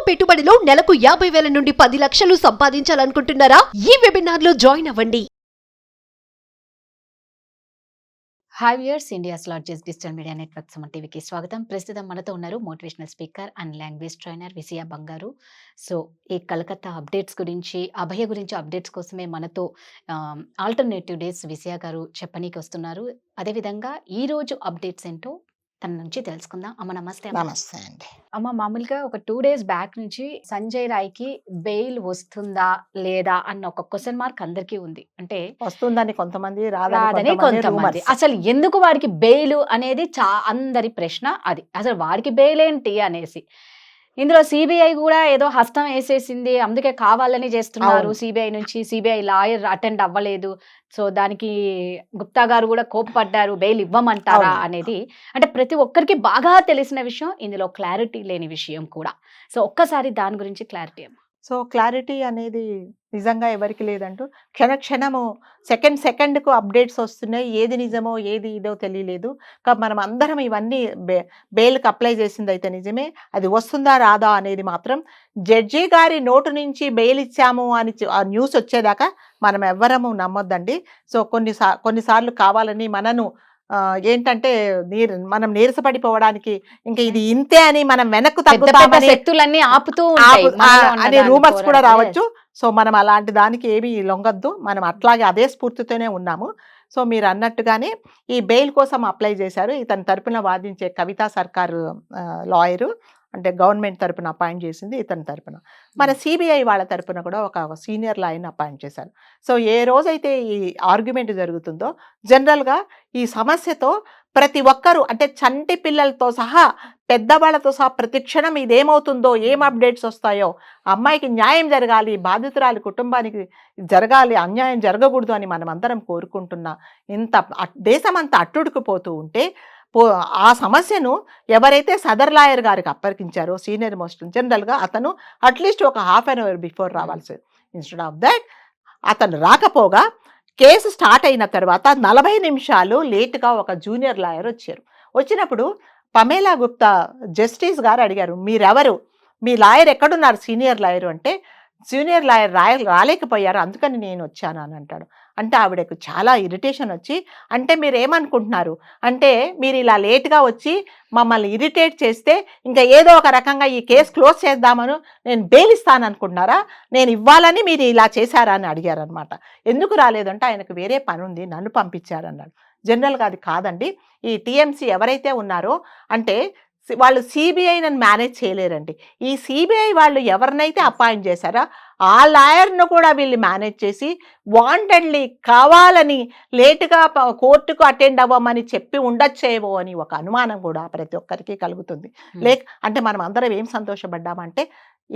పెట్టుబడిలో నెలకు 50,000 నుండి 10 లక్షలు సంపాదించాలనుకుంటున్నారా? ఈ వెబినార్ లో జాయిన్ అవ్వండి. Hi viewers, India's largest digital media network Suman టీవీకి స్వాగతం. ప్రస్తుతం మనతో ఉన్నారు motivational speaker and language trainer Vijaya Bangaru. So ఈ కలకత్తా అప్డేట్స్ గురించి, అభయ గురించి అప్డేట్స్ కోసమే మనతో ఆల్టర్నేటివ్ డేస్ విజయ గారు చెప్పనీకి వస్తున్నారు. అదేవిధంగా ఈరోజు అప్డేట్స్ ఏంటో తన నుంచి తెలుసుకుందాం. అమ్మ నమస్తే. నమస్తే అండి. అమ్మ, మామూలుగా ఒక 2 days బ్యాక్ నుంచి సంజయ్ రాయ్కి బెయిల్ వస్తుందా లేదా అన్న ఒక క్వశ్చన్ మార్క్ అందరికీ ఉంది. అంటే వస్తుందని కొంతమంది, రాదని కొంతమంది. అసలు ఎందుకు వాడికి బెయిల్ అనేది అందరి ప్రశ్న. అది అసలు వాడికి బెయిల్ ఏంటి అనేసి. ఇందులో సిబిఐ కూడా ఏదో హస్తం వేసేసింది, అందుకే కావాలని చేస్తున్నారు. సిబిఐ నుంచి సిబిఐ లాయర్ అటెండ్ అవ్వలేదు, సో దానికి గుప్తా గారు కూడా కోపపడ్డారు, బెయిల్ ఇవ్వమంటారా అనేది. అంటే ప్రతి ఒక్కరికి బాగా తెలిసిన విషయం, ఇందులో క్లారిటీ లేని విషయం కూడా. సో ఒక్కసారి దాని గురించి క్లారిటీ అమ్మ. సో క్లారిటీ అనేది నిజంగా ఎవరికి లేదంటూ క్షణము సెకండ్కు అప్డేట్స్ వస్తున్నాయి. ఏది నిజమో ఏది ఇదో తెలియలేదు. మనం అందరం ఇవన్నీ బెయిల్కి అప్లై చేసింది అయితే నిజమే. అది వస్తుందా రాదా అనేది మాత్రం జడ్జి గారి నోటు నుంచి బెయిల్ ఇచ్చాము అని ఆ న్యూస్ వచ్చేదాకా మనం ఎవ్వరము నమ్మొద్దండి. సో కొన్నిసార్లు కావాలని మనను ఏంటంటే మనం నీరసపడిపోవడానికి, ఇంకా ఇది ఇంతే అని మనం వెనక్కు తగ్గుతామని శక్తులన్నీ ఆపుతూ అనే రూమర్స్ కూడా రావచ్చు. సో మనం అలాంటి దానికి ఏమీ లొంగద్దు. మనం అట్లాగే అదే స్ఫూర్తితోనే ఉన్నాము. సో మీరు అన్నట్టుగానే ఈ బెయిల్ కోసం అప్లై చేశారు. ఇతని తరపున వాదించే కవితా సర్కార్ లాయరు, అంటే గవర్నమెంట్ తరపున అపాయింట్ చేసింది ఇతని తరపున. మన సిబిఐ వాళ్ళ తరపున కూడా ఒక సీనియర్ లాయర్ని అపాయింట్ చేశారు. సో ఏ రోజైతే ఈ ఆర్గ్యుమెంట్ జరుగుతుందో, జనరల్గా ఈ సమస్యతో ప్రతి ఒక్కరూ, అంటే చంటి పిల్లలతో సహా పెద్దవాళ్లతో సహా ప్రతి క్షణం ఇదేమవుతుందో, ఏం అప్డేట్స్ వస్తాయో, అమ్మాయికి న్యాయం జరగాలి, బాధితురాలి కుటుంబానికి జరగాలి, అన్యాయం జరగకూడదు అని మనం అందరం కోరుకుంటున్నా. దేశమంతా అట్టుడుకుపోతూ ఉంటే ఆ సమస్యను ఎవరైతే సదర్ లాయర్ గారికి అప్పగించారో, సీనియర్ మోస్ట్, జనరల్గా అతను అట్లీస్ట్ ఒక ½ an hour బిఫోర్ రావాల్సింది. ఇన్స్టెడ్ ఆఫ్ దట్ అతను రాకపోగా కేసు స్టార్ట్ అయిన తర్వాత 40 నిమిషాలు లేటుగా ఒక జూనియర్ లాయర్ వచ్చారు. వచ్చినప్పుడు పమేలా గుప్తా జస్టిస్ గారు అడిగారు, మీరెవరు, మీ లాయర్ ఎక్కడున్నారు సీనియర్ లాయర్ అంటే, సీనియర్ లాయర్ రాలేకపోయారు, అందుకని నేను వచ్చాను అని అంటాడు. అంటే ఆవిడకు చాలా ఇరిటేషన్ వచ్చి, అంటే మీరు ఏమనుకుంటున్నారు, అంటే మీరు ఇలా లేట్గా వచ్చి మమ్మల్ని ఇరిటేట్ చేస్తే ఇంకా ఏదో ఒక రకంగా ఈ కేసు క్లోజ్ చేద్దామని నేను బెయిల్ ఇస్తాను అనుకుంటున్నారా, నేను ఇవ్వాలని మీరు ఇలా చేశారా అని అడిగారు అనమాట. ఎందుకు రాలేదంటే ఆయనకు వేరే పని ఉంది, నన్ను పంపించారన్నాడు. జనరల్గా అది కాదండి. ఈ టీఎంసీ ఎవరైతే ఉన్నారో, అంటే వాళ్ళు సిబిఐని మేనేజ్ చేయలేరండి. ఈ సిబిఐ వాళ్ళు ఎవరినైతే అపాయింట్ చేశారో ఆ లాయర్ను కూడా వీళ్ళు మేనేజ్ చేసి వాంటెడ్లీ కావాలని లేటుగా కోర్టుకు అటెండ్ అవ్వమని చెప్పి ఉండొచ్చేవో అని ఒక అనుమానం కూడా ప్రతి ఒక్కరికి కలుగుతుంది. అంటే మనం అందరం ఏం సంతోషపడ్డామంటే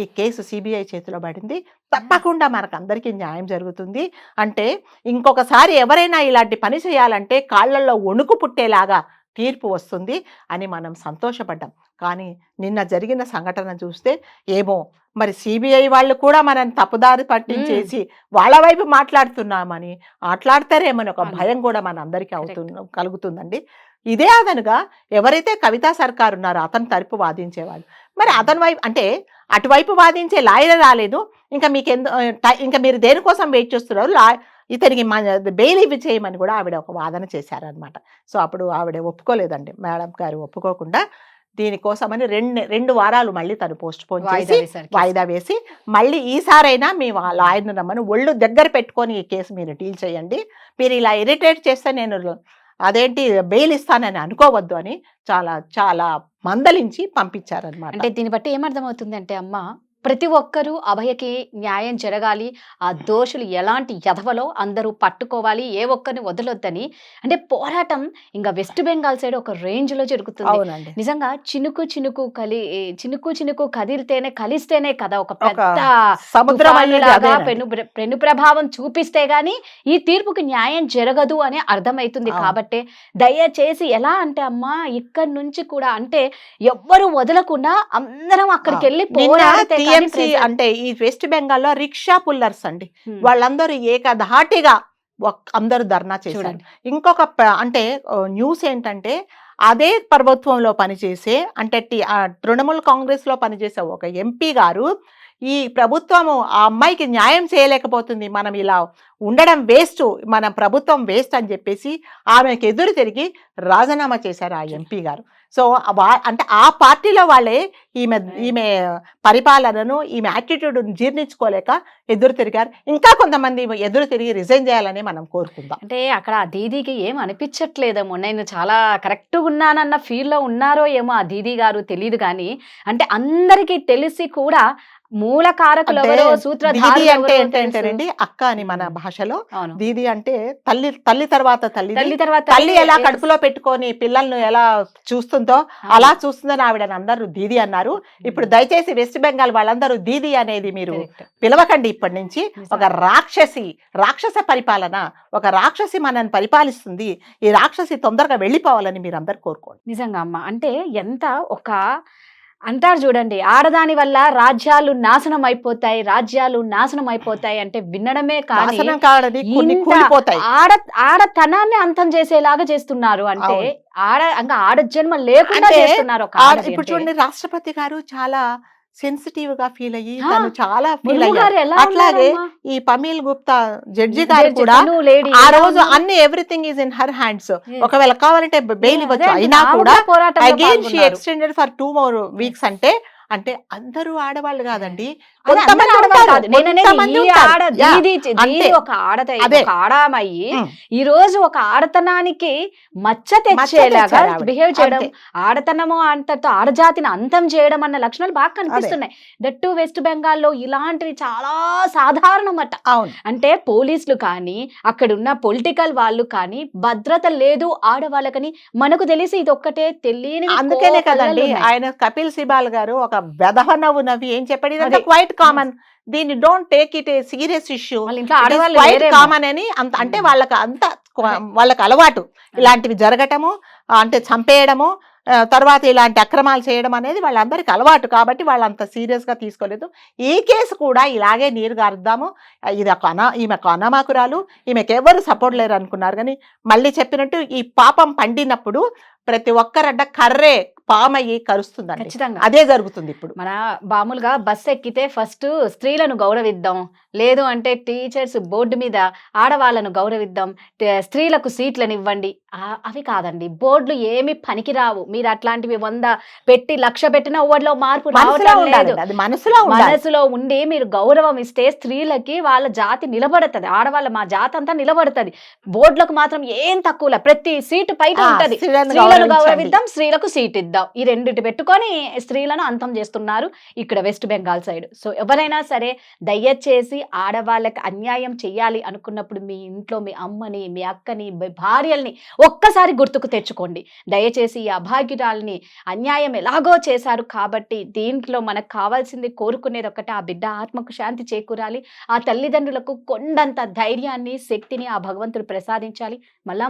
ఈ కేసు సిబిఐ చేతిలో పడింది, తప్పకుండా మనకు అందరికీ న్యాయం జరుగుతుంది. అంటే ఇంకొకసారి ఎవరైనా ఇలాంటి పని చేయాలంటే కాళ్ళల్లో వణుకు పుట్టేలాగా తీర్పు వస్తుంది అని మనం సంతోషపడ్డాం. కానీ నిన్న జరిగిన సంఘటన చూస్తే ఏమో మరి సిబిఐ వాళ్ళు కూడా మనం తప్పుదారి పట్టించేసి వాళ్ళ వైపు మాట్లాడతారేమని ఒక భయం కూడా మన అందరికీ కలుగుతుందండి. ఇదే అదనుగా ఎవరైతే కవితా సర్కార్ ఉన్నారో అతని తరపు వాదించేవాళ్ళు, మరి అతని వైపు, అంటే అటువైపు వాదించే లాయర్ రాలేదు, ఇంకా మీరు దేనికోసం వెయిట్ చేస్తున్నారు, ఇతనికి బెయిల్ ఇవి చేయమని కూడా ఆవిడ ఒక వాదన చేశారనమాట. సో అప్పుడు ఆవిడ ఒప్పుకోలేదండి, మేడం గారు ఒప్పుకోకుండా దీనికోసమని 2 వారాలు మళ్ళీ తను పోస్ట్ పోన్ చేసి వాయిదా వేసి, మళ్ళీ ఈసారైనా మీ లాయర్ను రమ్మని ఒళ్ళు దగ్గర పెట్టుకొని ఈ కేసు మీరు డీల్ చేయండి, మీరు ఇలా ఇరిటేట్ చేస్తే నేను అదేంటి బెయిల్ ఇస్తానని అనుకోవద్దు అని చాలా చాలా మందలించి పంపించారనమాట. అంటే దీన్ని బట్టి ఏమర్థమవుతుంది అంటే అమ్మ, ప్రతి ఒక్కరూ అభయకి న్యాయం జరగాలి, ఆ దోషులు ఎలాంటి ఎదవలో అందరూ పట్టుకోవాలి, ఏ ఒక్కరిని వదలొద్దని. అంటే పోరాటం ఇంకా వెస్ట్ బెంగాల్ సైడ్ ఒక రేంజ్ లో జరుగుతుంది. నిజంగా చినుకు చినుకు కలిస్తేనే కదా ఒక పెద్ద సముద్రంలాగా పెను ప్రభావం చూపిస్తే గానీ ఈ తీర్పుకి న్యాయం జరగదు అని అర్థమవుతుంది. కాబట్టి దయచేసి ఎలా అంటే అమ్మా, ఇక్కడి నుంచి కూడా అంటే ఎవ్వరు వదలకుండా అందరం అక్కడికి వెళ్ళి పోరాడితే, అంటే ఈ వెస్ట్ బెంగాల్లో రిక్షా పుల్లర్స్ అండి, వాళ్ళందరూ ఏకధాటిగా అందరూ ధర్నా చేశారు. ఇంకొక అంటే న్యూస్ ఏంటంటే అదే ప్రభుత్వంలో పనిచేసే అంటే తృణమూల్ కాంగ్రెస్ లో పనిచేసే ఒక ఎంపీ గారు ఈ ప్రభుత్వము ఆ అమ్మాయికి న్యాయం చేయలేకపోతుంది, మనం ఇలా ఉండడం వేస్ట్, మన ప్రభుత్వం వేస్ట్ అని చెప్పేసి ఆమెకు ఎదురు తిరిగి రాజీనామా చేశారు ఆ ఎంపీ గారు. సో అంటే ఆ పార్టీలో వాళ్ళే ఈమె పరిపాలనను, ఈమె యాటిట్యూడ్ను జీర్ణించుకోలేక ఎదురు తిరిగారు. ఇంకా కొంతమంది ఎదురు తిరిగి రిజైన్ చేయాలని మనం కోరుకుందాం. అంటే అక్కడ ఆ దీదీకి ఏం అనిపించట్లేదేమో, నేను చాలా కరెక్ట్గా ఉన్నానన్న ఫీల్లో ఉన్నారో ఏమో ఆ దీదీ గారు, తెలియదు. కానీ అంటే అందరికీ తెలిసి కూడా మూల కారకులు ఎవరో, సూత్రధారులు అంటే ఎవరో ఏంటంటేనండి, అక్క అని మన భాషలో అవును. దీది అంటే తల్లి తర్వాత తల్లి తర్వాత తల్లి ఎలా కడుపులో పెట్టుకొని పిల్లలను ఎలా చూస్తుందో అలా చూస్తుందని ఆవిడని అందరూ దీది అన్నారు. ఇప్పుడు దయచేసి వెస్ట్ బెంగాల్ వాళ్ళందరూ దీది అనేది మీరు పిలవకండి. ఇప్పటి నుంచి ఒక రాక్షస పరిపాలన, ఒక రాక్షసి మనని పరిపాలిస్తుంది, ఈ రాక్షసి తొందరగా వెళ్ళిపోవాలని మీరు అందరు కోరుకోండి. నిజంగా అమ్మ, అంటే ఎంత ఒక అంటారు చూడండి, ఆడదాని వల్ల రాజ్యాలు నాశనం అయిపోతాయి అంటే వినడమే కానీ నాశనం కాదని కొన్ని కూలిపోతాయి. ఆడతనాన్ని అంతం చేసేలాగా చేస్తున్నారు. అంటే ఆడ జన్మ లేకుండా అంటే చేస్తున్నారు. ఇప్పుడు చూడండి, రాష్ట్రపతి గారు చాలా సెన్సిటివ్ గా ఫీల్ అయ్యి తను చాలా ఫీల్ అయ్యారు. అట్లాగే ఈ పమీల్ గుప్తా జడ్జి గారు కూడా ఆ రోజు అన్ని everything is in her hands, ఒకవేళ కావాలంటే బెయిల్ ఇవ్వచ్చు, అయినా కూడా again she extended for 2 more weeks. అంటే అందరూ ఆడవాళ్ళు కాదండి, ఆడమయ్యి ఈ రోజు ఒక ఆడతనానికి మచ్చ తెచ్చేలాగా బిహేవ్ చేయడం, ఆడతనము అంతతో ఆడజాతిని అంతం చేయడం అన్న లక్షణాలు బాగా కనిపిస్తున్నాయి. దట్టు వెస్ట్ బెంగాల్లో ఇలాంటివి చాలా సాధారణం అట. అంటే పోలీసులు కానీ అక్కడున్న పొలిటికల్ వాళ్ళు కానీ భద్రత లేదు ఆడవాళ్ళకని మనకు తెలిసి ఇది ఒక్కటే తెలియని. అందుకనే కదండి ఆయన కపిల్ సిబాల్ గారు ఒక వెధవ నవ్వు నవ్వి ఏం చెప్పండి, ఇదంతా క్వైట్ కామన్, దీన్ని don't take it A serious issue, quite common అని. అంటే వాళ్ళకి అలవాటు ఇలాంటివి జరగటము, అంటే చంపేయడము, తర్వాత ఇలాంటి అక్రమాలు చేయడం అనేది వాళ్ళందరికీ అలవాటు. కాబట్టి వాళ్ళంత సీరియస్ గా తీసుకోలేదు. ఈ కేసు కూడా ఇలాగే నీరు గారుద్దాము, ఈమెకు అనామకురాలు, ఈమెకు ఎవరు సపోర్ట్ లేరు అనుకున్నారు. కానీ మళ్ళీ చెప్పినట్టు ఈ పాపం పండినప్పుడు ప్రతి ఒక్కరడ్డ కర్రే పామయ్యి కరుస్తుందండి. ఖచ్చితంగా అదే జరుగుతుంది. ఇప్పుడు మన మామూలుగా బస్సు ఎక్కితే ఫస్ట్ స్త్రీలను గౌరవిద్దాం, లేదు అంటే టీచర్స్ బోర్డు మీద ఆడవాళ్ళను గౌరవిద్దాం, స్త్రీలకు సీట్లను ఇవ్వండి, అవి కాదండి. బోర్డులు ఏమి పనికిరావు. మీరు అట్లాంటివి 100 పెట్టి 1,00,000 పెట్టిన ఓవర్లో మార్పు లేదు. మనసులో ఉండి మీరు గౌరవం ఇస్తే స్త్రీలకి వాళ్ళ జాతి నిలబడుతుంది, ఆడవాళ్ళ మా జాతి అంతా నిలబడుతుంది. బోర్డులకు మాత్రం ఏం తక్కువ, ప్రతి సీటు పైన ఉంటది, స్త్రీలను గౌరవిద్దాం, స్త్రీలకు సీట్ ఇద్దాం, ఈ రెండింటి పెట్టుకొని స్త్రీలను అంతం చేస్తున్నారు ఇక్కడ వెస్ట్ బెంగాల్ సైడ్. సో ఎవరైనా సరే దయచేసి ఆడవాళ్ళకి అన్యాయం చెయ్యాలి అనుకున్నప్పుడు మీ ఇంట్లో మీ అమ్మని, మీ అక్కని, మీ భార్యల్ని ఒక్కసారి గుర్తుకు తెచ్చుకోండి. దయచేసి ఈ అభాగ్యురాల్ని అన్యాయం ఎలాగో చేశారు కాబట్టి దీంట్లో మనకు కావాల్సింది కోరుకునేది ఒకటే, ఆ బిడ్డ ఆత్మకు శాంతి చేకూరాలి, ఆ తల్లిదండ్రులకు కొండంత ధైర్యాన్ని, శక్తిని ఆ భగవంతుడు ప్రసాదించాలి. మళ్ళా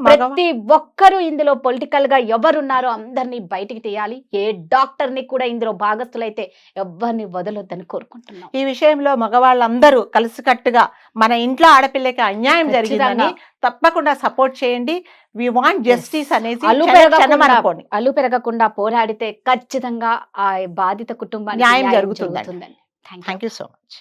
ప్రతి ఒక్కరూ ఇందులో పొలిటికల్ గా ఎవరున్నారో అందరినీ బయటికి తీయాలి. ఏ డాక్టర్ ని కూడా ఇందులో భాగస్థులైతే ఎవరిని వదలొద్దని కోరుకుంటున్నాం. ఈ విషయంలో మగవాళ్ళందరూ కలిసికట్టుగా మన ఇంట్లో ఆడపిల్లకి అన్యాయం జరిగిందని తప్పకుండా సపోర్ట్ చేయండి. వి వాంట్ జస్టిస్ అనేది అలు పెరగకుండా పోరాడితే ఖచ్చితంగా ఆ బాధిత కుటుంబానికి న్యాయం జరుగుతుందండి. Thank you so much.